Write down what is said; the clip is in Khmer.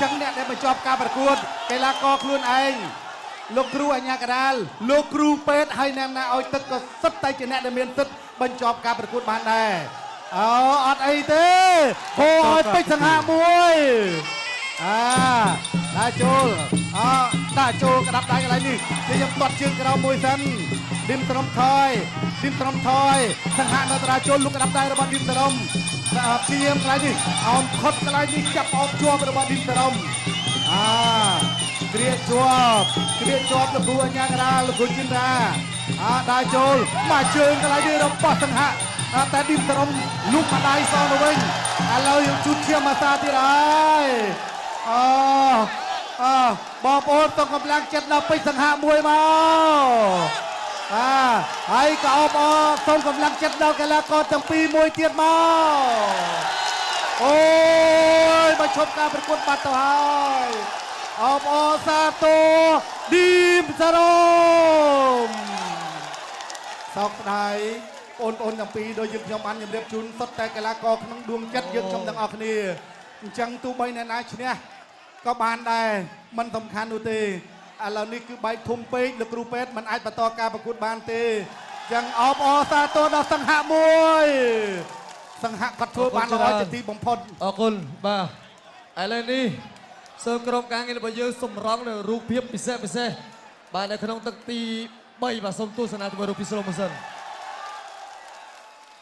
ចឹងអ្នកដែលបញ្ចប់ការប្រកួតកីឡាករខ្លួនឯងលោកគ្រូអញ្ញាកដាលលោកគ្រូពេទ្យហើយអ្នកណាឲ្យទឹកក៏សិតតែជាអ្នកដែលមានសិទ្ធិបញ្ចប់ការប្រកួតបានដែរអូអត់អីទេហូឲ្យពេជ្រសង្ហាមួយដាក់ចូលដាក់ចូលក្តាប់ដៃកន្លែងនេះខ្ញុំទាត់ជើងក្រោមមួយសិនឌីមត្រំថយសង្ហានៅតារាចូលលោកក្តាប់ដៃរបស់ឌីមត្រំព្យាយាមកន្លែងនេះអោមខុតកន្លែងនេះចាប់អោបជាប់របស់ឌីមត្រំគ្រាជាប់លោកគ្រូអញ្ញាកដាលលោកគ្រូចិនរាដាក់ចូលមកជើងកន្លែងនេះរបស់សង្ហាតែឌីមត្រំលុបមកដៃសងទៅវិញឥឡូវយើងជូតឈាមមកសាទៀតហើយបងប្អូនต้องកម្លាំងចិត្តដល់ពេជ្រសង្ហាមួយមកហើយក៏អបអរសូមកម្លាំងចិត្តដល់កីឡាករទាំងពីរមួយទៀតមកអូយមកឈប់ការប្រកួតបាត់ទៅហើយអបអរសាទរឌីមសារ៉ូមសោកស្ដាយបងប្អូនទាំងពីរដោយយើងខ្ញុំបានជម្រាបជូនសុទ្ធតែកីឡាករក្នុងដួងចិត្តយើងខ្ញុំទាំងអស់គ្នាអញ្ចឹងទោះបីអ្នកណាឈ្នះក៏បានដែរមិនសំខាន់នោះទេឥឡូវនេះគឺបែកធំពេកលោកគ្រូពេទ្យមិនអាចបន្តការប្រកួតបានទេអញ្ចឹងអបអរសាទរដល់សង្ហៈមួយសង្ហៈគាត់ធ្វើបានល្អជាទីបំផុតអរគុណបាទឥឡូវនេះសូមក្រុមការងាររបស់យើងសម្រង់នៅរូបភាពពិសេសបាទនៅក្នុងទឹកទី3បាទសូមទស្សនាជាមួយរូបភាពស្រូបមុនសិន